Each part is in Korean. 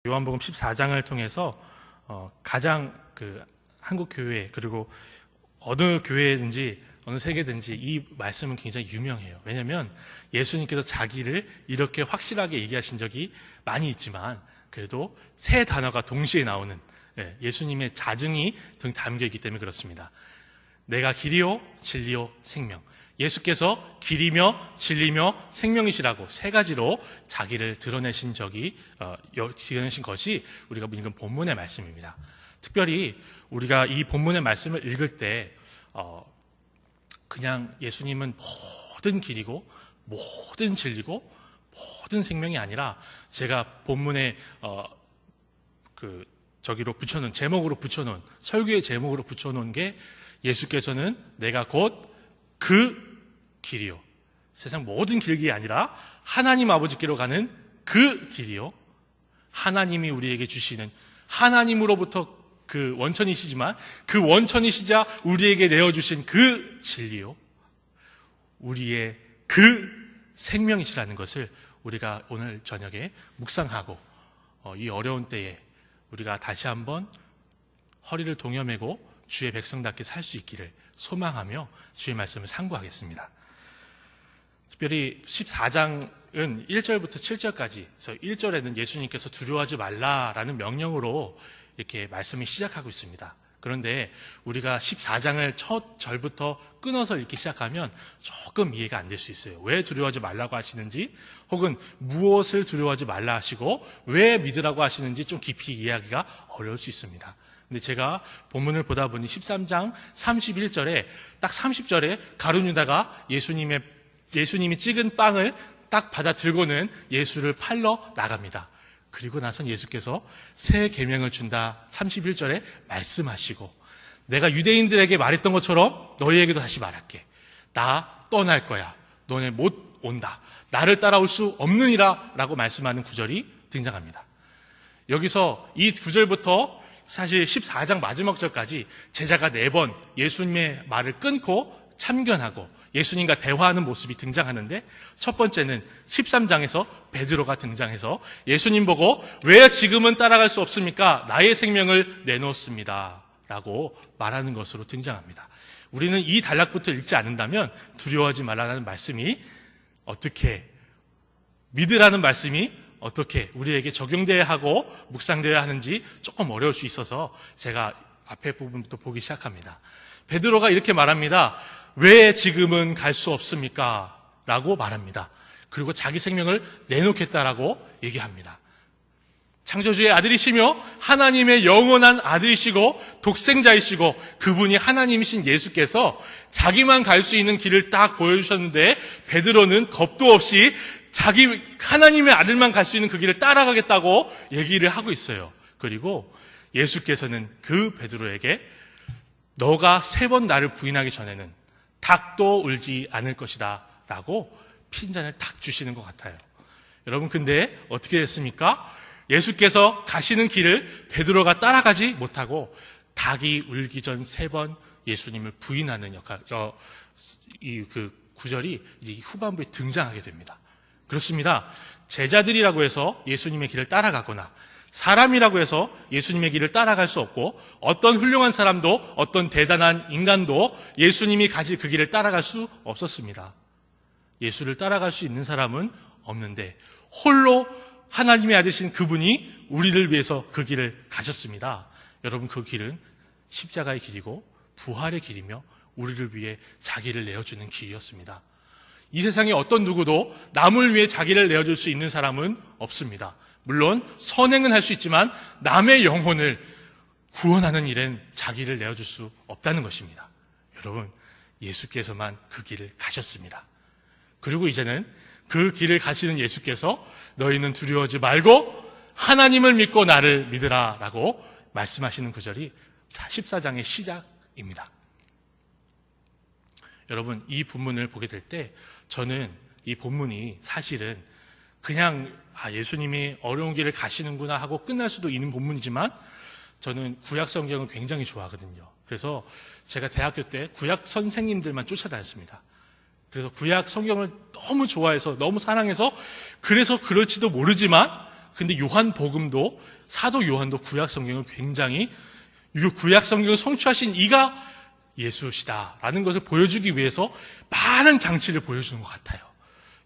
요한복음 14장을 통해서 가장 한국 교회 그리고 어느 교회든지 어느 세계든지 이 말씀은 굉장히 유명해요. 왜냐하면 예수님께서 자기를 이렇게 확실하게 얘기하신 적이 많이 있지만 그래도 세 단어가 동시에 나오는 예수님의 자증이 담겨있기 때문에 그렇습니다. 내가 길이요 진리요 생명. 예수께서 길이며 진리며 생명이시라고 세 가지로 자기를 드러내신 것이 우리가 읽은 본문의 말씀입니다. 특별히 우리가 이 본문의 말씀을 읽을 때 그냥 예수님은 모든 길이고 모든 진리고 모든 생명이 아니라 제가 본문에 제목으로 붙여놓은 설교의 제목으로 붙여놓은 게 예수께서는 내가 곧 그 길이요. 세상 모든 길이 아니라 하나님 아버지께로 가는 그 길이요. 하나님이 우리에게 주시는 하나님으로부터 그 원천이시지만 그 원천이시자 우리에게 내어주신 그 진리요. 우리의 그 생명이시라는 것을 우리가 오늘 저녁에 묵상하고 이 어려운 때에 우리가 다시 한번 허리를 동여매고 주의 백성답게 살 수 있기를 소망하며 주의 말씀을 상고하겠습니다. 특별히 14장은 1절부터 7절까지, 그래서 1절에는 예수님께서 두려워하지 말라라는 명령으로 이렇게 말씀이 시작하고 있습니다. 그런데 우리가 14장을 첫 절부터 끊어서 읽기 시작하면 조금 이해가 안 될 수 있어요. 왜 두려워하지 말라고 하시는지, 혹은 무엇을 두려워하지 말라 하시고 왜 믿으라고 하시는지 좀 깊이 이해하기가 어려울 수 있습니다. 근데 제가 본문을 보다 보니 13장 31절에 딱 30절에 가룟 유다가 예수님이 찍은 빵을 딱 받아 들고는 예수를 팔러 나갑니다. 그리고 나선 예수께서 새 계명을 준다 31절에 말씀하시고 내가 유대인들에게 말했던 것처럼 너희에게도 다시 말할게. 나 떠날 거야. 너네 못 온다. 나를 따라올 수 없느니라 라고 말씀하는 구절이 등장합니다. 여기서 이 구절부터 사실 14장 마지막 절까지 제자가 4번 예수님의 말을 끊고 참견하고 예수님과 대화하는 모습이 등장하는데, 첫 번째는 13장에서 베드로가 등장해서 예수님 보고 왜 지금은 따라갈 수 없습니까? 나의 생명을 내놓습니다 라고 말하는 것으로 등장합니다. 우리는 이 단락부터 읽지 않는다면 두려워하지 말라는 말씀이 어떻게, 믿으라는 말씀이 어떻게 우리에게 적용되어야 하고 묵상되어야 하는지 조금 어려울 수 있어서 제가 앞에 부분부터 보기 시작합니다. 베드로가 이렇게 말합니다. 왜 지금은 갈 수 없습니까? 라고 말합니다. 그리고 자기 생명을 내놓겠다라고 얘기합니다. 창조주의 아들이시며 하나님의 영원한 아들이시고 독생자이시고 그분이 하나님이신 예수께서 자기만 갈 수 있는 길을 딱 보여주셨는데 베드로는 겁도 없이 자기 하나님의 아들만 갈 수 있는 그 길을 따라가겠다고 얘기를 하고 있어요. 그리고 예수께서는 그 베드로에게 너가 3번 나를 부인하기 전에는 닭도 울지 않을 것이다 라고 핀잔을 탁 주시는 것 같아요. 여러분, 근데 어떻게 됐습니까? 예수께서 가시는 길을 베드로가 따라가지 못하고 닭이 울기 전 3번 예수님을 부인하는 그 구절이 이제 후반부에 등장하게 됩니다. 그렇습니다. 제자들이라고 해서 예수님의 길을 따라가거나 사람이라고 해서 예수님의 길을 따라갈 수 없고 어떤 훌륭한 사람도 어떤 대단한 인간도 예수님이 가실 그 길을 따라갈 수 없었습니다. 예수를 따라갈 수 있는 사람은 없는데 홀로 하나님의 아들이신 그분이 우리를 위해서 그 길을 가셨습니다. 여러분, 그 길은 십자가의 길이고 부활의 길이며 우리를 위해 자기를 내어주는 길이었습니다. 이 세상에 어떤 누구도 남을 위해 자기를 내어줄 수 있는 사람은 없습니다. 물론 선행은 할 수 있지만 남의 영혼을 구원하는 일엔 자기를 내어줄 수 없다는 것입니다. 여러분, 예수께서만 그 길을 가셨습니다. 그리고 이제는 그 길을 가시는 예수께서 너희는 두려워하지 말고 하나님을 믿고 나를 믿으라 라고 말씀하시는 구절이 14장의 시작입니다. 여러분, 이 본문을 보게 될 때 저는 이 본문이 사실은 그냥 예수님이 어려운 길을 가시는구나 하고 끝날 수도 있는 본문이지만 저는 구약 성경을 굉장히 좋아하거든요. 그래서 제가 대학교 때 구약 선생님들만 쫓아다녔습니다. 그래서 구약 성경을 너무 좋아해서 너무 사랑해서 그래서 그럴지도 모르지만 근데 요한복음도, 사도 요한도 구약 성경을 굉장히, 구약 성경을 성취하신 이가 예수시다라는 것을 보여주기 위해서 많은 장치를 보여주는 것 같아요.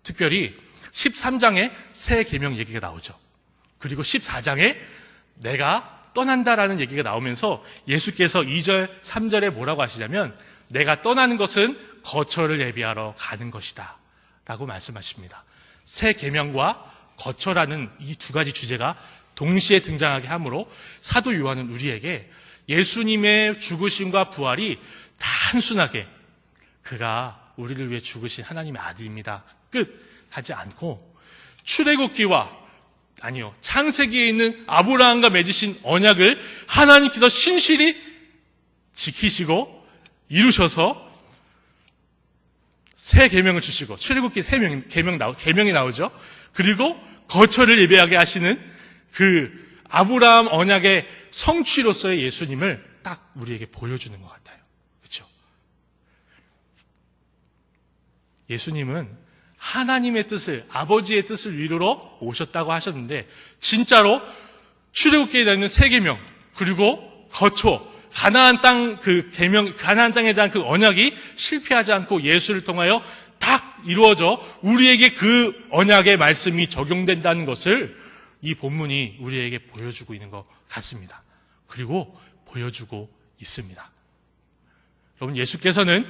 특별히 13장에 새 계명 얘기가 나오죠. 그리고 14장에 내가 떠난다라는 얘기가 나오면서 예수께서 2절, 3절에 뭐라고 하시냐면 내가 떠나는 것은 거처를 예비하러 가는 것이다 라고 말씀하십니다. 새 계명과 거처라는 이 두 가지 주제가 동시에 등장하게 하므로 사도 요한은 우리에게 예수님의 죽으심과 부활이 단순하게 그가 우리를 위해 죽으신 하나님의 아들입니다 끝 하지 않고, 출애굽기와 창세기에 있는 아브라함과 맺으신 언약을 하나님께서 신실히 지키시고 이루셔서 새 계명을 주시고, 출애굽기 계명이 나오죠. 그리고 거처를 예배하게 하시는 그 아브라함 언약의 성취로서의 예수님을 딱 우리에게 보여주는 것 같아요. 그렇죠? 예수님은 하나님의 뜻을, 아버지의 뜻을 이루러 오셨다고 하셨는데, 진짜로 출애굽기에 있는 새 계명, 그리고 거처, 가나안 땅에 대한 그 언약이 실패하지 않고 예수를 통하여 딱 이루어져 우리에게 그 언약의 말씀이 적용된다는 것을 이 본문이 우리에게 보여주고 있는 것 같습니다. 그리고 보여주고 있습니다. 여러분, 예수께서는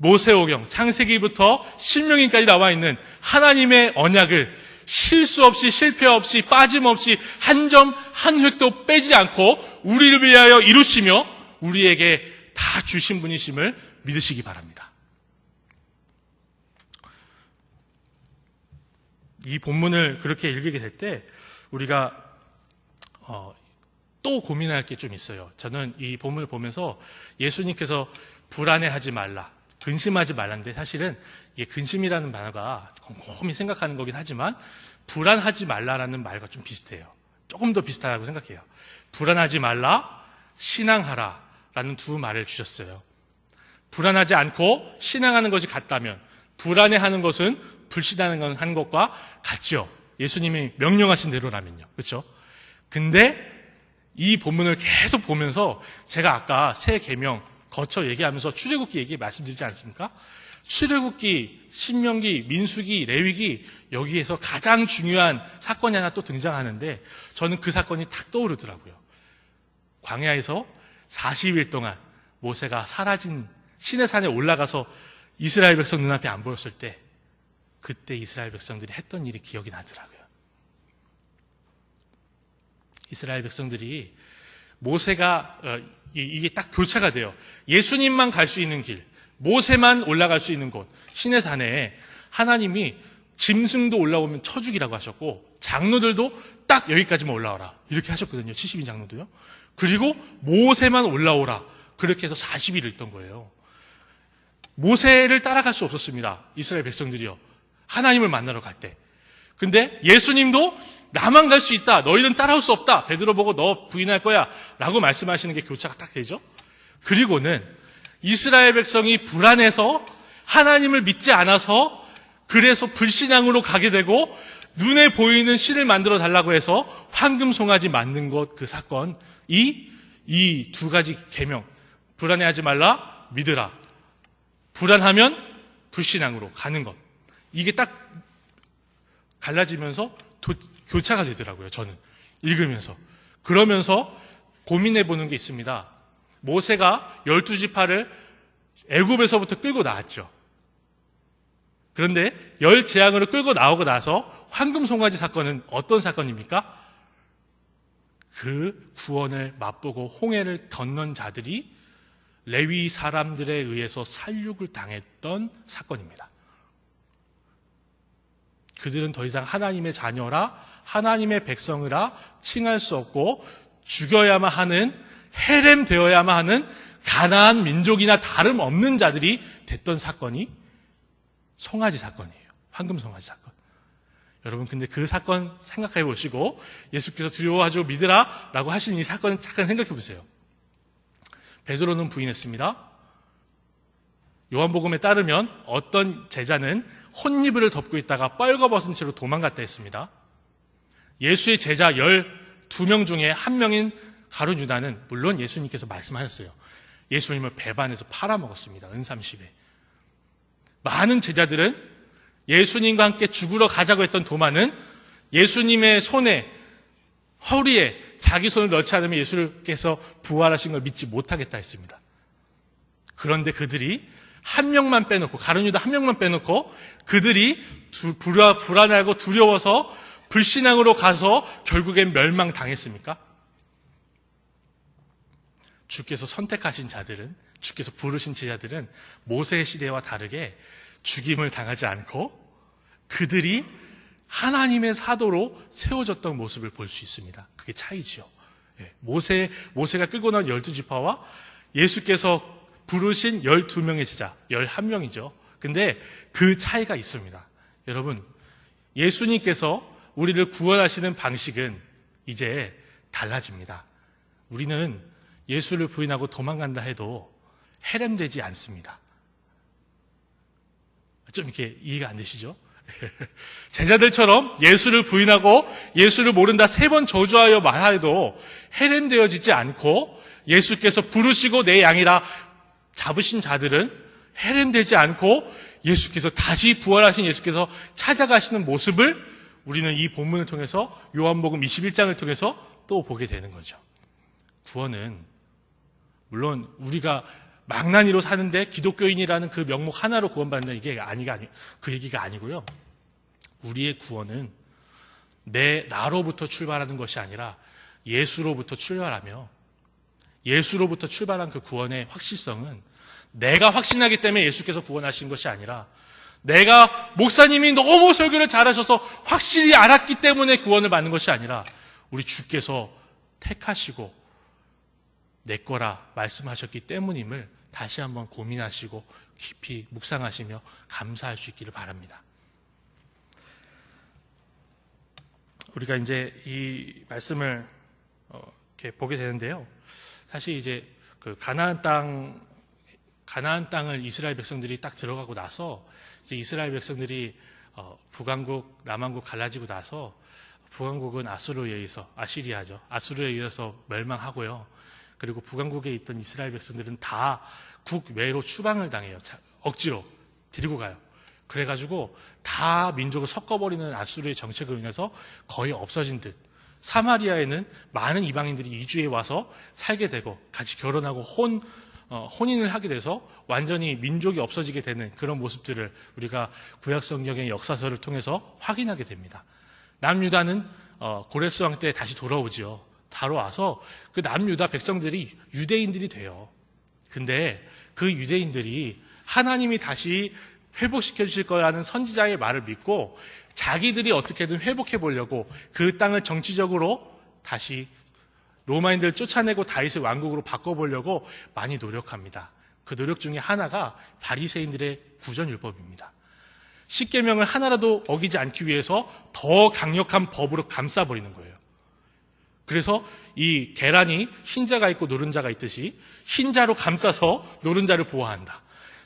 모세오경, 창세기부터 신명기까지 나와 있는 하나님의 언약을 실수 없이, 실패 없이, 빠짐없이 한 점 한 획도 빼지 않고 우리를 위하여 이루시며 우리에게 다 주신 분이심을 믿으시기 바랍니다. 이 본문을 그렇게 읽게 될 때 우리가 또 고민할 게 좀 있어요. 저는 이 본문을 보면서 예수님께서 불안해하지 말라, 근심하지 말라는데, 사실은 이게 근심이라는 단어가 곰곰이 생각하는 거긴 하지만 불안하지 말라라는 말과 좀 비슷해요. 조금 더 비슷하다고 생각해요. 불안하지 말라, 신앙하라 라는 두 말을 주셨어요. 불안하지 않고 신앙하는 것이 같다면 불안해하는 것은 불신하는 것과 같죠. 예수님이 명령하신 대로라면요. 그렇죠? 근데 이 본문을 계속 보면서 제가 아까 새 계명, 거쳐 얘기하면서 출애굽기 얘기 말씀드리지 않습니까? 출애굽기, 신명기, 민수기, 레위기, 여기에서 가장 중요한 사건이 하나 또 등장하는데 저는 그 사건이 탁 떠오르더라고요. 광야에서 40일 동안 모세가 사라진 시내산에 올라가서 이스라엘 백성 눈앞에 안 보였을 때, 그때 이스라엘 백성들이 했던 일이 기억이 나더라고요. 이스라엘 백성들이 모세가 이게 딱 교차가 돼요. 예수님만 갈 수 있는 길, 모세만 올라갈 수 있는 곳, 시내산에 하나님이 짐승도 올라오면 쳐죽이라고 하셨고 장로들도 딱 여기까지만 올라오라 이렇게 하셨거든요. 70인 장로도요. 그리고 모세만 올라오라 그렇게 해서 40일을 있던 거예요. 모세를 따라갈 수 없었습니다. 이스라엘 백성들이요. 하나님을 만나러 갈 때. 근데 예수님도 나만 갈 수 있다. 너희는 따라올 수 없다. 베드로 보고 너 부인할 거야. 라고 말씀하시는 게 교차가 딱 되죠. 그리고는 이스라엘 백성이 불안해서 하나님을 믿지 않아서 그래서 불신앙으로 가게 되고 눈에 보이는 신을 만들어 달라고 해서 황금 송아지 만든 것, 그 사건, 이 두 가지 계명, 불안해하지 말라, 믿으라. 불안하면 불신앙으로 가는 것. 이게 딱 갈라지면서 교차가 되더라고요. 저는 읽으면서. 그러면서 고민해 보는 게 있습니다. 모세가 12지파를 애굽에서부터 끌고 나왔죠. 그런데 10재앙으로 끌고 나오고 나서 황금 송아지 사건은 어떤 사건입니까? 그 구원을 맛보고 홍해를 건넌 자들이 레위 사람들에 의해서 살육을 당했던 사건입니다. 그들은 더 이상 하나님의 자녀라, 하나님의 백성이라 칭할 수 없고 죽여야만 하는, 해렘되어야만 하는 가나안 민족이나 다름없는 자들이 됐던 사건이 송아지 사건이에요. 황금 송아지 사건. 여러분, 근데 그 사건 생각해 보시고 예수께서 두려워하지 믿으라 라고 하신 이 사건을 잠깐 생각해 보세요. 베드로는 부인했습니다. 요한복음에 따르면 어떤 제자는 혼이불을 덮고 있다가 뻘거벗은 채로 도망갔다 했습니다. 예수의 제자 12명 중에 한 명인 가룟 유다는 물론 예수님께서 말씀하셨어요. 예수님을 배반해서 팔아먹었습니다. 은삼십에. 많은 제자들은 예수님과 함께 죽으러 가자고 했던 도마는 예수님의 손에, 허리에 자기 손을 넣지 않으면 예수님께서 부활하신 걸 믿지 못하겠다 했습니다. 그런데 그들이 한 명만 빼놓고, 가룟 유다 한 명만 빼놓고 그들이 불안하고 두려워서 불신앙으로 가서 결국엔 멸망당했습니까? 주께서 선택하신 자들은, 주께서 부르신 제자들은 모세의 시대와 다르게 죽임을 당하지 않고 그들이 하나님의 사도로 세워졌던 모습을 볼 수 있습니다. 그게 차이지요. 모세가 끌고 나온 12지파와 예수께서 부르신 12명의 제자, 11명이죠. 근데 그 차이가 있습니다. 여러분, 예수님께서 우리를 구원하시는 방식은 이제 달라집니다. 우리는 예수를 부인하고 도망간다 해도 해렘되지 않습니다. 좀 이렇게 이해가 안 되시죠? 제자들처럼 예수를 부인하고 예수를 모른다 3번 저주하여 말하여도 해렘되어지지 않고 예수께서 부르시고 내 양이라 잡으신 자들은 해렘되지 않고 예수께서 다시 부활하신 예수께서 찾아가시는 모습을 우리는 이 본문을 통해서 요한복음 21장을 통해서 또 보게 되는 거죠. 구원은 물론 우리가 망나니로 사는데 기독교인이라는 그 명목 하나로 구원받는다 이게 그 얘기가 아니고요. 우리의 구원은 나로부터 출발하는 것이 아니라 예수로부터 출발하며 예수로부터 출발한 그 구원의 확실성은 내가 확신하기 때문에 예수께서 구원하신 것이 아니라 내가 목사님이 너무 설교를 잘하셔서 확실히 알았기 때문에 구원을 받는 것이 아니라 우리 주께서 택하시고 내 거라 말씀하셨기 때문임을 다시 한번 고민하시고 깊이 묵상하시며 감사할 수 있기를 바랍니다. 우리가 이제 이 말씀을 이렇게 보게 되는데요. 사실 이제 그 가나안 땅을 이스라엘 백성들이 딱 들어가고 나서 이제 이스라엘 백성들이 북왕국, 남왕국 갈라지고 나서 북왕국은 아시리아죠. 아수르에 의해서 멸망하고요. 그리고 북왕국에 있던 이스라엘 백성들은 다 국외로 추방을 당해요. 억지로 데리고 가요. 그래가지고 다 민족을 섞어버리는 아수르의 정책으로 인해서 거의 없어진 듯. 사마리아에는 많은 이방인들이 이주해 와서 살게 되고 같이 결혼하고 혼인을 하게 돼서 완전히 민족이 없어지게 되는 그런 모습들을 우리가 구약성경의 역사서를 통해서 확인하게 됩니다. 남유다는 고레스 왕 때 다시 돌아오지요. 돌아와서 그 남유다 백성들이 유대인들이 돼요. 근데 그 유대인들이 하나님이 다시 회복시켜 주실 거라는 선지자의 말을 믿고 자기들이 어떻게든 회복해 보려고 그 땅을 정치적으로 다시 로마인들을 쫓아내고 다윗의 왕국으로 바꿔보려고 많이 노력합니다. 그 노력 중에 하나가 바리새인들의 구전율법입니다. 십계명을 하나라도 어기지 않기 위해서 더 강력한 법으로 감싸버리는 거예요. 그래서 이 계란이 흰자가 있고 노른자가 있듯이 흰자로 감싸서 노른자를 보호한다.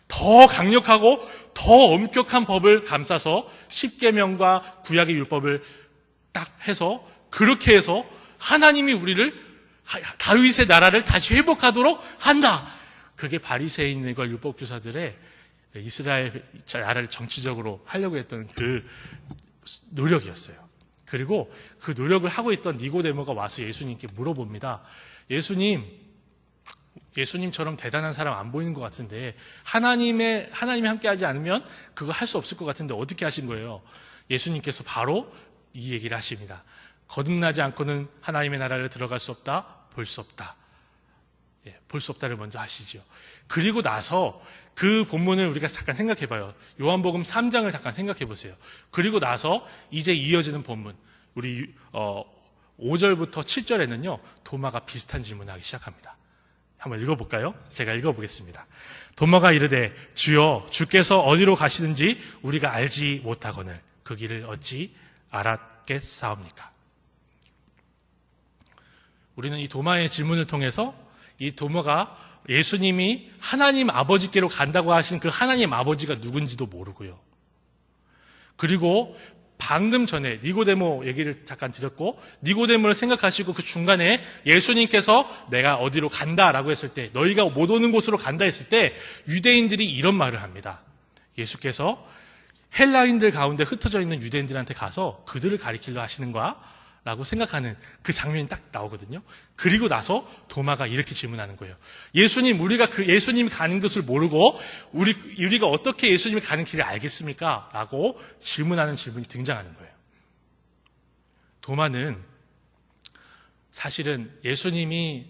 더 강력하고 더 엄격한 법을 감싸서 십계명과 구약의 율법을 딱 해서 그렇게 해서 하나님이 우리를 다윗의 나라를 다시 회복하도록 한다. 그게 바리새인과 율법교사들의 이스라엘 나라를 정치적으로 하려고 했던 그 노력이었어요. 그리고 그 노력을 하고 있던 니고데모가 와서 예수님께 물어봅니다. 예수님처럼 대단한 사람 안 보이는 것 같은데 하나님이 함께 하지 않으면 그거 할 수 없을 것 같은데 어떻게 하신 거예요? 예수님께서 바로 이 얘기를 하십니다. 거듭나지 않고는 하나님의 나라를 들어갈 수 없다, 볼 수 없다. 볼 수 없다를 먼저 하시지요. 그리고 나서 그 본문을 우리가 잠깐 생각해 봐요. 요한복음 3장을 잠깐 생각해 보세요. 그리고 나서 이제 이어지는 본문, 우리 5절부터 7절에는요, 도마가 비슷한 질문을 하기 시작합니다. 한번 읽어볼까요? 제가 읽어보겠습니다. 도마가 이르되 주여 주께서 어디로 가시는지 우리가 알지 못하거늘 그 길을 어찌 알았겠사옵니까? 우리는 이 도마의 질문을 통해서 이 도마가 예수님이 하나님 아버지께로 간다고 하신 그 하나님 아버지가 누군지도 모르고요. 그리고 방금 전에 니고데모 얘기를 잠깐 드렸고, 니고데모를 생각하시고 그 중간에 예수님께서 내가 어디로 간다라고 했을 때, 너희가 못 오는 곳으로 간다 했을 때 유대인들이 이런 말을 합니다. 예수께서 헬라인들 가운데 흩어져 있는 유대인들한테 가서 그들을 가리키려 하시는 거야? 라고 생각하는 그 장면이 딱 나오거든요. 그리고 나서 도마가 이렇게 질문하는 거예요. 예수님, 우리가 그 예수님이 가는 곳을 모르고 우리가 어떻게 예수님이 가는 길을 알겠습니까? 라고 질문하는 질문이 등장하는 거예요. 도마는 사실은 예수님이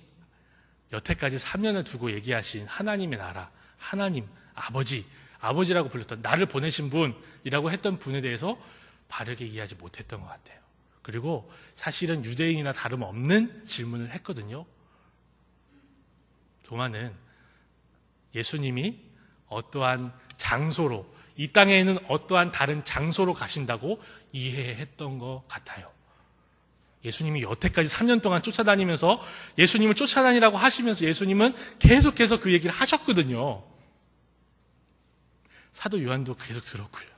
여태까지 3년을 두고 얘기하신 하나님의 나라, 하나님, 아버지라고 불렀던, 나를 보내신 분이라고 했던 분에 대해서 바르게 이해하지 못했던 것 같아요. 그리고 사실은 유대인이나 다름없는 질문을 했거든요. 도마는 예수님이 어떠한 장소로, 이 땅에 있는 어떠한 다른 장소로 가신다고 이해했던 것 같아요. 예수님이 여태까지 3년 동안 쫓아다니면서 예수님을 쫓아다니라고 하시면서 예수님은 계속해서 그 얘기를 하셨거든요. 사도 요한도 계속 들었고요.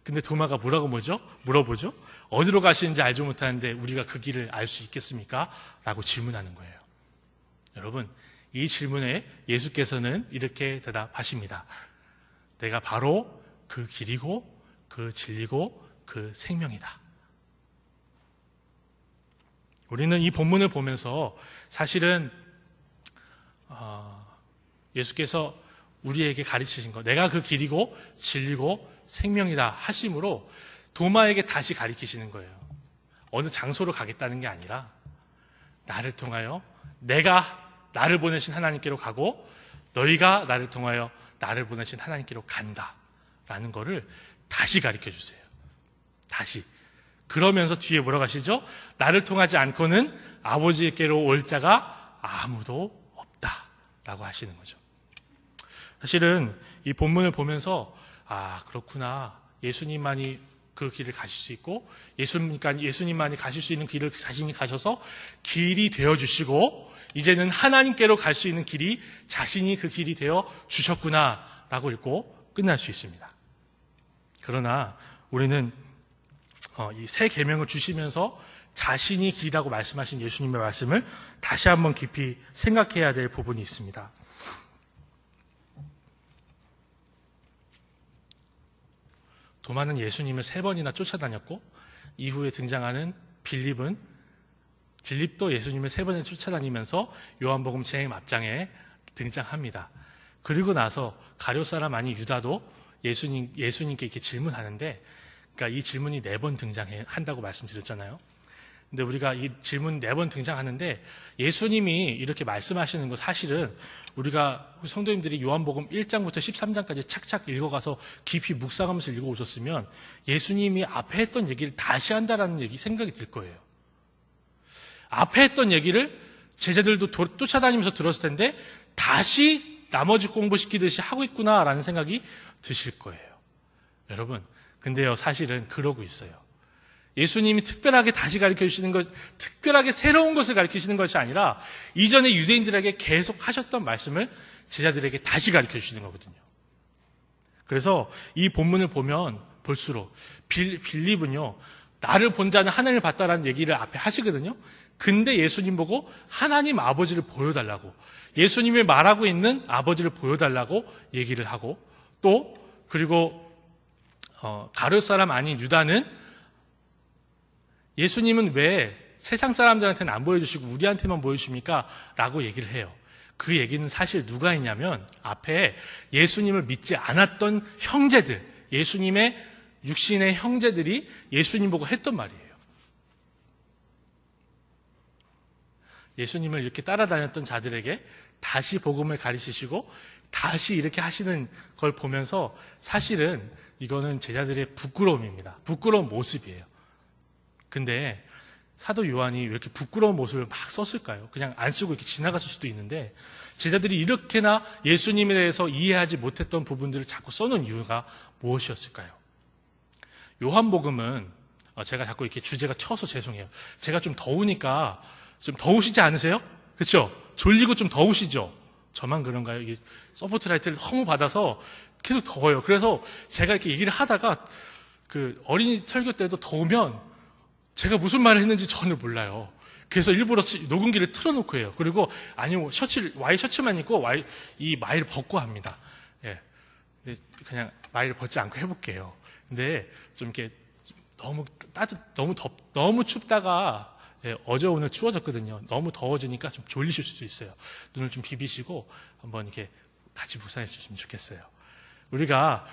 근데 도마가 물어보죠? 어디로 가시는지 알지 못하는데 우리가 그 길을 알 수 있겠습니까? 라고 질문하는 거예요. 여러분, 이 질문에 예수께서는 이렇게 대답하십니다. 내가 바로 그 길이고 그 진리고 그 생명이다. 우리는 이 본문을 보면서 사실은 예수께서 우리에게 가르치신 것, 내가 그 길이고 진리고 생명이다 하심으로 도마에게 다시 가르치시는 거예요. 어느 장소로 가겠다는 게 아니라 나를 통하여 내가 나를 보내신 하나님께로 가고 너희가 나를 통하여 나를 보내신 하나님께로 간다라는 거를 다시 가르쳐 주세요. 다시. 그러면서 뒤에 뭐라고 하시죠? 나를 통하지 않고는 아버지께로 올 자가 아무도 없다라고 하시는 거죠. 사실은 이 본문을 보면서 그렇구나. 예수님만이 그 길을 가실 수 있고 예수님만이 가실 수 있는 길을 자신이 가셔서 길이 되어주시고 이제는 하나님께로 갈 수 있는 길이 자신이 그 길이 되어 주셨구나라고 읽고 끝날 수 있습니다. 그러나 우리는 이 새 계명을 주시면서 자신이 길이라고 말씀하신 예수님의 말씀을 다시 한번 깊이 생각해야 될 부분이 있습니다. 도마는 예수님을 3번이나 쫓아다녔고 이후에 등장하는 빌립도 예수님을 3번이나 쫓아다니면서 요한복음 제일 앞장에 등장합니다. 그리고 나서 가룟 사람 아닌 유다도 예수님께 이렇게 질문하는데, 그러니까 이 질문이 4번 등장한다고 말씀드렸잖아요. 근데 우리가 이 질문 4번 등장하는데 예수님이 이렇게 말씀하시는 거 사실은 우리가 성도님들이 요한복음 1장부터 13장까지 착착 읽어가서 깊이 묵상하면서 읽어오셨으면 예수님이 앞에 했던 얘기를 다시 한다라는 생각이 들 거예요. 앞에 했던 얘기를 제자들도 쫓아다니면서 들었을 텐데 다시 나머지 공부시키듯이 하고 있구나라는 생각이 드실 거예요. 여러분, 근데요, 사실은 그러고 있어요. 예수님이 특별하게 다시 가르쳐주시는 것, 특별하게 새로운 것을 가르치시는 것이 아니라 이전에 유대인들에게 계속 하셨던 말씀을 제자들에게 다시 가르쳐주시는 거거든요. 그래서 이 본문을 보면 볼수록 빌립은요, 나를 본 자는 하나님을 봤다라는 얘기를 앞에 하시거든요. 근데 예수님 보고 하나님 아버지를 보여달라고, 예수님이 말하고 있는 아버지를 보여달라고 얘기를 하고, 또 그리고 가룟 사람 아닌 유다는 예수님은 왜 세상 사람들한테는 안 보여주시고 우리한테만 보여주십니까? 라고 얘기를 해요. 그 얘기는 사실 누가 했냐면 앞에 예수님을 믿지 않았던 형제들, 예수님의 육신의 형제들이 예수님 보고 했던 말이에요. 예수님을 이렇게 따라다녔던 자들에게 다시 복음을 가르치시고 다시 이렇게 하시는 걸 보면서 사실은 이거는 제자들의 부끄러움입니다. 부끄러운 모습이에요. 근데 사도 요한이 왜 이렇게 부끄러운 모습을 막 썼을까요? 그냥 안 쓰고 이렇게 지나갔을 수도 있는데 제자들이 이렇게나 예수님에 대해서 이해하지 못했던 부분들을 자꾸 써놓은 이유가 무엇이었을까요? 요한복음은 제가 자꾸 이렇게 주제가 튀어서 죄송해요. 제가 좀 더우니까 좀 더우시지 않으세요? 그렇죠? 졸리고 좀 더우시죠? 저만 그런가요? 이게 서포트 라이트를 너무 받아서 계속 더워요. 그래서 제가 이렇게 얘기를 하다가 그 어린이 설교 때도 더우면 제가 무슨 말을 했는지 전혀 몰라요. 그래서 일부러 녹음기를 틀어놓고 해요. 그리고 아니면 와이 셔츠만 입고 이 마이를 벗고 합니다. 예. 그냥 마이를 벗지 않고 해볼게요. 근데 좀 이렇게 너무 춥다가, 예, 어제 오늘 추워졌거든요. 너무 더워지니까 좀 졸리실 수도 있어요. 눈을 좀 비비시고 한번 이렇게 같이 묵상해 주시면 좋겠어요. 우리가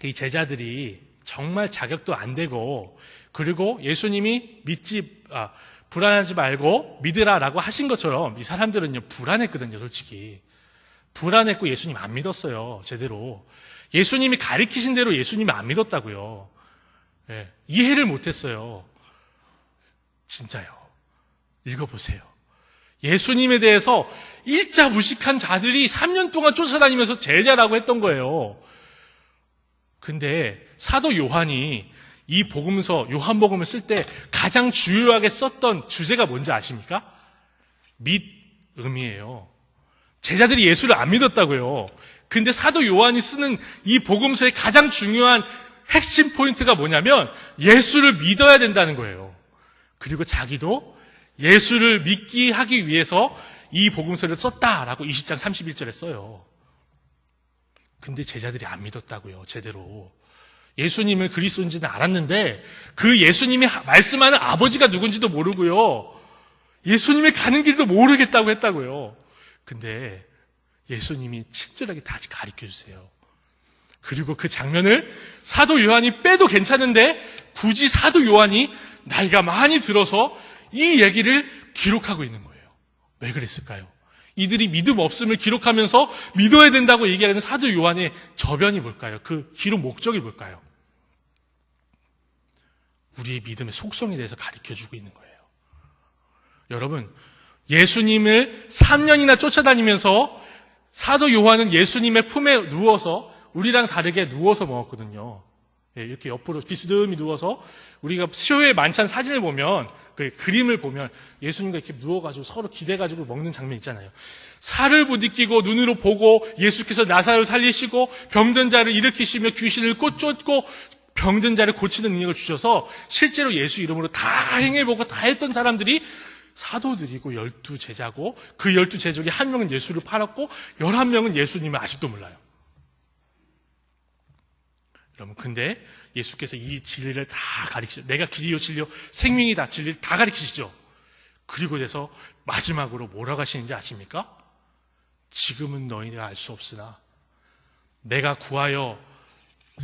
이 제자들이 정말 자격도 안 되고, 그리고 예수님이 불안하지 말고 믿으라라고 하신 것처럼 이 사람들은요 불안했거든요. 솔직히 불안했고 예수님 안 믿었어요. 제대로 예수님이 가리키신 대로 예수님이 안 믿었다고요. 예, 이해를 못했어요. 진짜요. 읽어보세요. 예수님에 대해서 일자 무식한 자들이 3년 동안 쫓아다니면서 제자라고 했던 거예요. 근데 사도 요한이 이 요한복음을 쓸 때 가장 주요하게 썼던 주제가 뭔지 아십니까? 믿음이에요. 제자들이 예수를 안 믿었다고요. 근데 사도 요한이 쓰는 이 복음서의 가장 중요한 핵심 포인트가 뭐냐면 예수를 믿어야 된다는 거예요. 그리고 자기도 예수를 믿기 하기 위해서 이 복음서를 썼다라고 20장 31절에 써요. 근데 제자들이 안 믿었다고요. 제대로. 예수님을 그리스도인지는 알았는데 그 예수님이 말씀하는 아버지가 누군지도 모르고요. 예수님이 가는 길도 모르겠다고 했다고요. 근데 예수님이 친절하게 다시 가르쳐 주세요. 그리고 그 장면을 사도 요한이 빼도 괜찮은데 굳이 사도 요한이 나이가 많이 들어서 이 얘기를 기록하고 있는 거예요. 왜 그랬을까요? 이들이 믿음 없음을 기록하면서 믿어야 된다고 얘기하는 사도 요한의 저변이 뭘까요? 그 기록 목적이 뭘까요? 우리의 믿음의 속성에 대해서 가르쳐주고 있는 거예요. 여러분, 예수님을 3년이나 쫓아다니면서 사도 요한은 예수님의 품에 누워서 우리랑 다르게 누워서 먹었거든요. 이렇게 옆으로 비스듬히 누워서 우리가 쇼의 만찬 사진을 보면 그 그림을 보면 예수님과 이렇게 누워가지고 서로 기대가지고 먹는 장면 있잖아요. 살을 부딪히고 눈으로 보고 예수께서 나사를 살리시고 병든 자를 일으키시며 귀신을 쫓고 병든 자를 고치는 능력을 주셔서 실제로 예수 이름으로 다 행해보고 다 했던 사람들이 사도들이고 12제자고 그 12제자 중에 한 명은 예수를 팔았고 11명은 예수님을 아직도 몰라요. 여러분, 근데 예수께서 이 진리를 다 가르치시죠. 내가 길이요 진리요 생명이다 진리를 다 가르치시죠. 그리고 돼서 마지막으로 뭐라고 하시는지 아십니까? 지금은 너희가 알 수 없으나 내가 구하여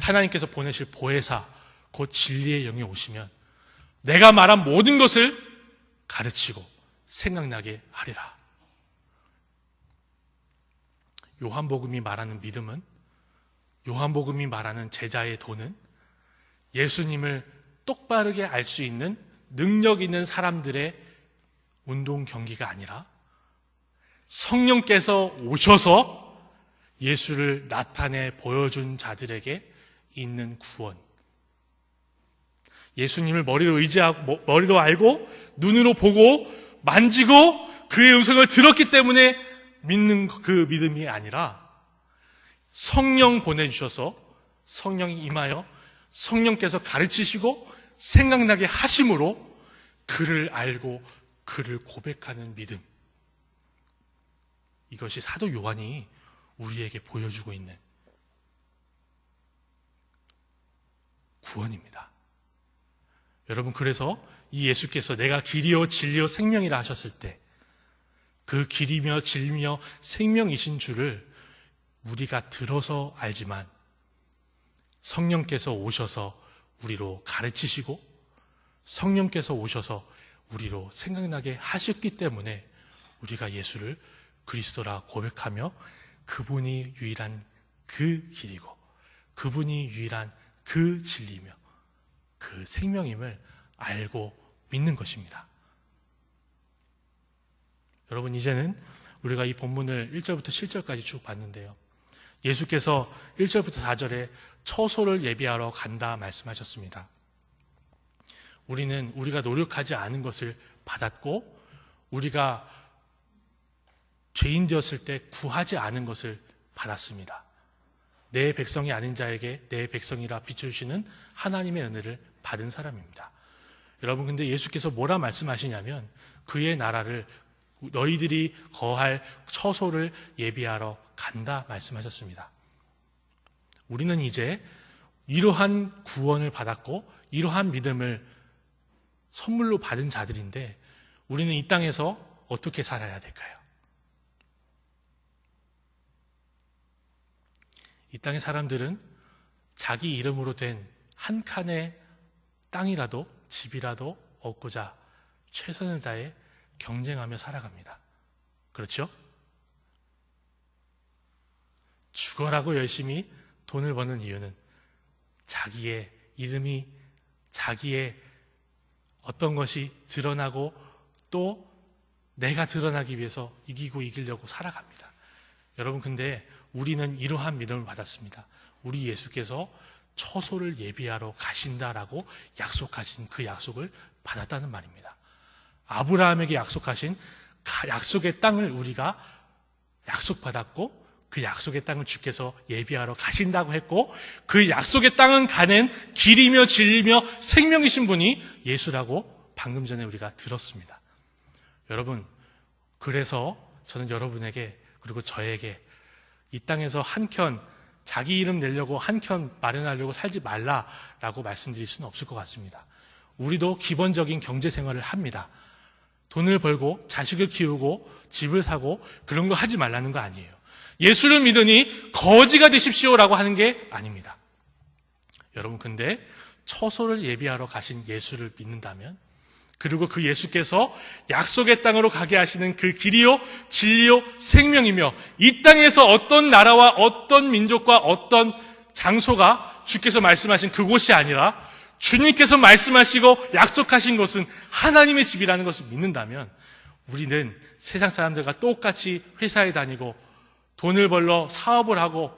하나님께서 보내실 보혜사 곧 진리의 영이 오시면 내가 말한 모든 것을 가르치고 생각나게 하리라. 요한복음이 말하는 믿음은, 요한복음이 말하는 제자의 도는 예수님을 똑바르게 알 수 있는 능력 있는 사람들의 운동 경기가 아니라 성령께서 오셔서 예수를 나타내 보여준 자들에게 있는 구원. 예수님을 머리로 알고 눈으로 보고 만지고 그의 음성을 들었기 때문에 믿는 그 믿음이 아니라 성령 보내주셔서 성령이 임하여 성령께서 가르치시고 생각나게 하심으로 그를 알고 그를 고백하는 믿음. 이것이 사도 요한이 우리에게 보여주고 있는 구원입니다. 여러분, 그래서 이 예수께서 내가 길이요 진리요 생명이라 하셨을 때 그 길이며 진리며 생명이신 줄을 우리가 들어서 알지만 성령께서 오셔서 우리로 가르치시고 성령께서 오셔서 우리로 생각나게 하셨기 때문에 우리가 예수를 그리스도라 고백하며 그분이 유일한 그 길이고 그분이 유일한 그 진리며 그 생명임을 알고 믿는 것입니다. 여러분, 이제는 우리가 이 본문을 1절부터 7절까지 쭉 봤는데요. 예수께서 1절부터 4절에 처소를 예비하러 간다 말씀하셨습니다. 우리가 노력하지 않은 것을 받았고 우리가 죄인 되었을 때 구하지 않은 것을 받았습니다. 내 백성이 아닌 자에게 내 백성이라 비춰주시는 하나님의 은혜를 받은 사람입니다. 여러분, 근데 예수께서 뭐라 말씀하시냐면 그의 나라를, 너희들이 거할 처소를 예비하러 간다 말씀하셨습니다. 우리는 이제 이러한 구원을 받았고 이러한 믿음을 선물로 받은 자들인데 우리는 이 땅에서 어떻게 살아야 될까요? 이 땅의 사람들은 자기 이름으로 된 한 칸의 땅이라도 집이라도 얻고자 최선을 다해 경쟁하며 살아갑니다. 그렇죠? 죽어라고 열심히 돈을 버는 이유는 자기의 이름이, 자기의 어떤 것이 드러나고 또 내가 드러나기 위해서 이기려고 살아갑니다. 여러분, 근데 우리는 이러한 믿음을 받았습니다. 우리 예수께서 처소를 예비하러 가신다라고 약속하신 그 약속을 받았다는 말입니다. 아브라함에게 약속하신 약속의 땅을 우리가 약속받았고 그 약속의 땅을 주께서 예비하러 가신다고 했고 그 약속의 땅은 가는 길이며 진리며 생명이신 분이 예수라고 방금 전에 우리가 들었습니다. 여러분, 그래서 저는 여러분에게 그리고 저에게 이 땅에서 한켠 자기 이름 내려고 한켠 마련하려고 살지 말라라고 말씀드릴 수는 없을 것 같습니다. 우리도 기본적인 경제 생활을 합니다. 돈을 벌고 자식을 키우고 집을 사고 그런 거 하지 말라는 거 아니에요. 예수를 믿으니 거지가 되십시오라고 하는 게 아닙니다. 여러분, 근데 처소를 예비하러 가신 예수를 믿는다면, 그리고 그 예수께서 약속의 땅으로 가게 하시는 그 길이요 진리요 생명이며 이 땅에서 어떤 나라와 어떤 민족과 어떤 장소가 주께서 말씀하신 그곳이 아니라 주님께서 말씀하시고 약속하신 것은 하나님의 집이라는 것을 믿는다면 우리는 세상 사람들과 똑같이 회사에 다니고 돈을 벌러 사업을 하고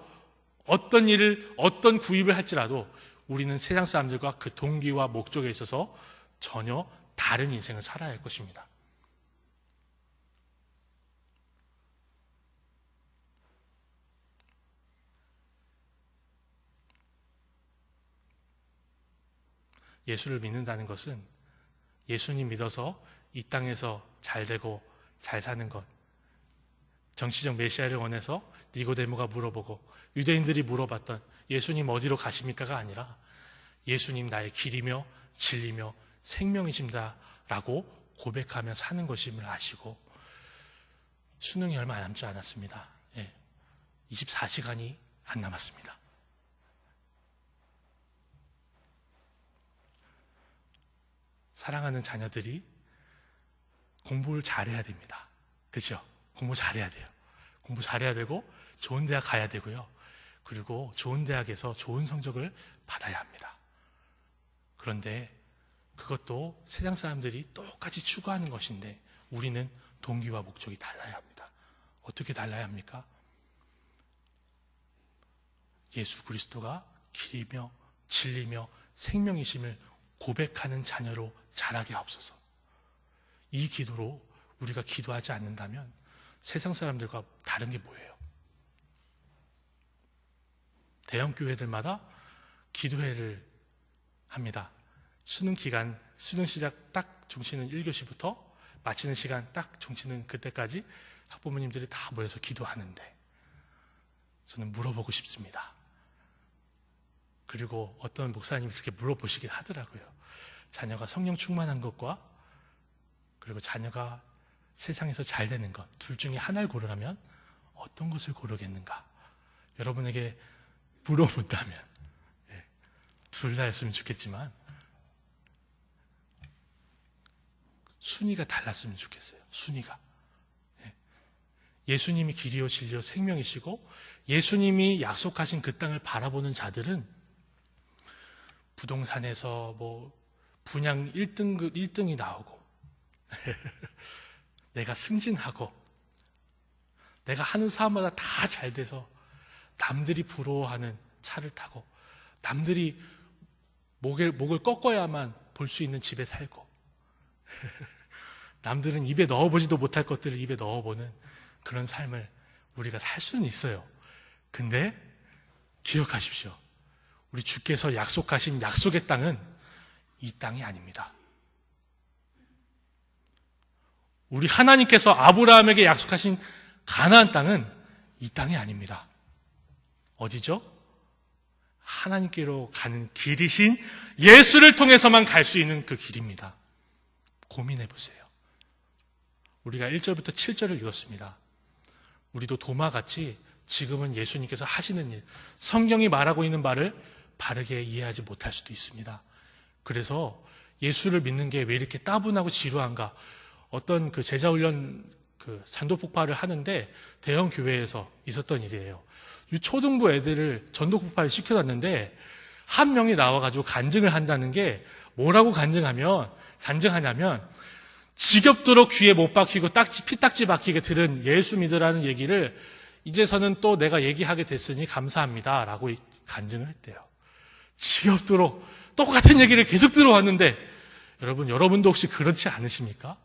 어떤 일을, 어떤 구입을 할지라도 우리는 세상 사람들과 그 동기와 목적에 있어서 전혀 다른 인생을 살아야 할 것입니다. 예수를 믿는다는 것은 예수님 믿어서 이 땅에서 잘 되고 잘 사는 것, 정치적 메시아를 원해서 니고데모가 물어보고 유대인들이 물어봤던 예수님 어디로 가십니까가 아니라 예수님 나의 길이며 진리며 생명이십니다라고 고백하며 사는 것임을 아시고 수능이 얼마 남지 않았습니다. 24시간이 안 남았습니다. 사랑하는 자녀들이 공부를 잘해야 됩니다. 그렇죠? 공부 잘해야 돼요. 공부 잘해야 되고 좋은 대학 가야 되고요. 그리고 좋은 대학에서 좋은 성적을 받아야 합니다. 그런데 그것도 세상 사람들이 똑같이 추구하는 것인데 우리는 동기와 목적이 달라야 합니다. 어떻게 달라야 합니까? 예수 그리스도가 길이며 진리며 생명이심을 고백하는 자녀로 자라게 하옵소서. 이 기도로 우리가 기도하지 않는다면 세상 사람들과 다른 게 뭐예요? 대형 교회들마다 기도회를 합니다. 수능 기간, 수능 시작 딱 종치는 1교시부터 마치는 시간 딱 종치는 그때까지 학부모님들이 다 모여서 기도하는데 저는 물어보고 싶습니다. 그리고 어떤 목사님이 그렇게 물어보시긴 하더라고요. 자녀가 성령 충만한 것과 그리고 자녀가 세상에서 잘 되는 것, 둘 중에 하나를 고르라면 어떤 것을 고르겠는가? 여러분에게 물어본다면 둘 다였으면 좋겠지만 순위가 달랐으면 좋겠어요. 순위가. 예수님이 길이요 진리요 생명이시고 예수님이 약속하신 그 땅을 바라보는 자들은 부동산에서 뭐 분양 1등이 나오고 내가 승진하고 내가 하는 사업마다 다 잘 돼서 남들이 부러워하는 차를 타고 남들이 목을 꺾어야만 볼 수 있는 집에 살고 남들은 입에 넣어보지도 못할 것들을 입에 넣어보는 그런 삶을 우리가 살 수는 있어요. 근데 기억하십시오. 우리 주께서 약속하신 약속의 땅은 이 땅이 아닙니다. 우리 하나님께서 아브라함에게 약속하신 가나안 땅은 이 땅이 아닙니다. 어디죠? 하나님께로 가는 길이신 예수를 통해서만 갈 수 있는 그 길입니다. 고민해 보세요. 우리가 1절부터 7절을 읽었습니다. 우리도 도마같이 지금은 예수님께서 하시는 일, 성경이 말하고 있는 말을 바르게 이해하지 못할 수도 있습니다. 그래서 예수를 믿는 게 왜 이렇게 따분하고 지루한가? 어떤 그 제자훈련 산도 폭발을 하는데 대형 교회에서 있었던 일이에요. 초등부 애들을 전도 폭발을 시켜놨는데 한 명이 나와가지고 간증을 한다는 게 뭐라고 간증하냐면 지겹도록 귀에 못 박히고 피딱지 박히게 들은 예수 믿으라는 얘기를 이제서는 또 내가 얘기하게 됐으니 감사합니다 라고 간증을 했대요. 지겹도록 똑같은 얘기를 계속 들어왔는데 여러분도 혹시 그렇지 않으십니까?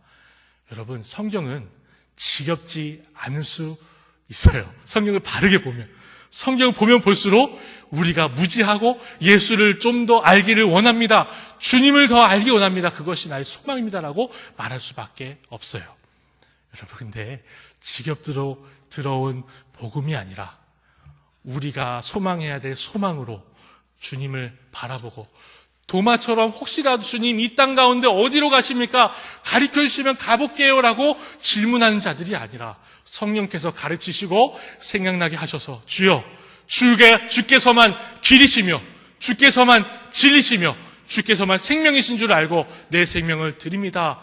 여러분, 성경은 지겹지 않을 수 있어요. 성경을 바르게 보면. 성경을 보면 볼수록 우리가 무지하고 예수를 좀 더 알기를 원합니다. 주님을 더 알기 원합니다. 그것이 나의 소망입니다라고 말할 수밖에 없어요. 여러분, 근데 지겹도록 들어온 복음이 아니라 우리가 소망해야 될 소망으로 주님을 바라보고 도마처럼 혹시라도 주님 이 땅 가운데 어디로 가십니까? 가르쳐 주시면 가볼게요 라고 질문하는 자들이 아니라 성령께서 가르치시고 생각나게 하셔서 주여 주께서만 길이시며 주께서만 진리시며 주께서만 생명이신 줄 알고 내 생명을 드립니다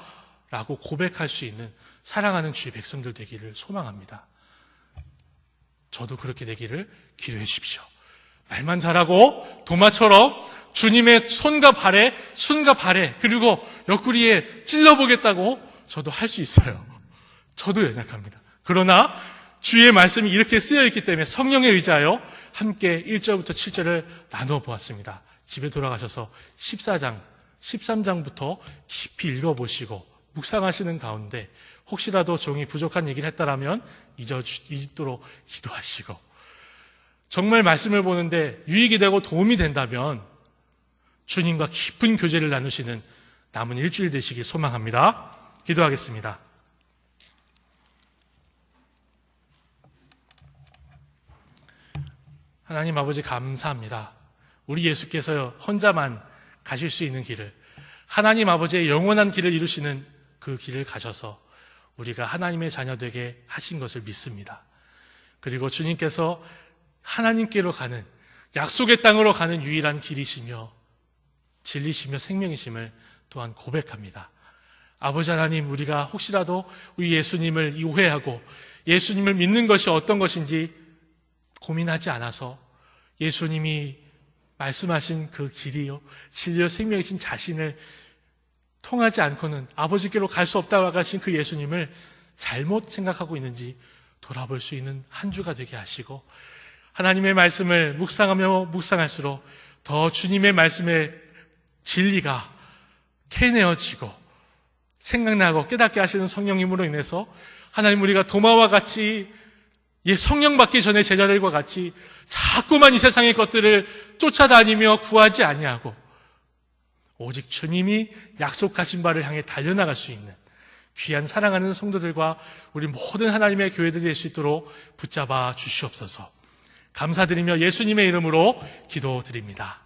라고 고백할 수 있는 사랑하는 주의 백성들 되기를 소망합니다. 저도 그렇게 되기를 기도해 주십시오. 말만 잘하고 도마처럼 주님의 손과 발에 그리고 옆구리에 찔러보겠다고 저도 할 수 있어요. 저도 연약합니다. 그러나 주의 말씀이 이렇게 쓰여있기 때문에 성령에 의지하여 함께 1절부터 7절을 나누어 보았습니다. 집에 돌아가셔서 13장부터 깊이 읽어보시고 묵상하시는 가운데 혹시라도 종이 부족한 얘기를 했다라면 잊도록 기도하시고 정말 말씀을 보는데 유익이 되고 도움이 된다면 주님과 깊은 교제를 나누시는 남은 일주일 되시길 소망합니다. 기도하겠습니다. 하나님 아버지 감사합니다. 우리 예수께서 혼자만 가실 수 있는 길을 하나님 아버지의 영원한 길을 이루시는 그 길을 가셔서 우리가 하나님의 자녀 되게 하신 것을 믿습니다. 그리고 주님께서 하나님께로 가는 약속의 땅으로 가는 유일한 길이시며 진리시며 생명이심을 또한 고백합니다. 아버지 하나님, 우리가 혹시라도 우리 예수님을 오해하고 예수님을 믿는 것이 어떤 것인지 고민하지 않아서 예수님이 말씀하신 그 길이요 진리요 생명이신 자신을 통하지 않고는 아버지께로 갈 수 없다고 하신 그 예수님을 잘못 생각하고 있는지 돌아볼 수 있는 한 주가 되게 하시고 하나님의 말씀을 묵상하며 묵상할수록 더 주님의 말씀의 진리가 캐내어지고 생각나고 깨닫게 하시는 성령님으로 인해서 하나님, 우리가 도마와 같이 성령 받기 전에 제자들과 같이 자꾸만 이 세상의 것들을 쫓아다니며 구하지 아니하고 오직 주님이 약속하신 바를 향해 달려나갈 수 있는 귀한 사랑하는 성도들과 우리 모든 하나님의 교회들이 될 수 있도록 붙잡아 주시옵소서. 감사드리며 예수님의 이름으로 기도드립니다.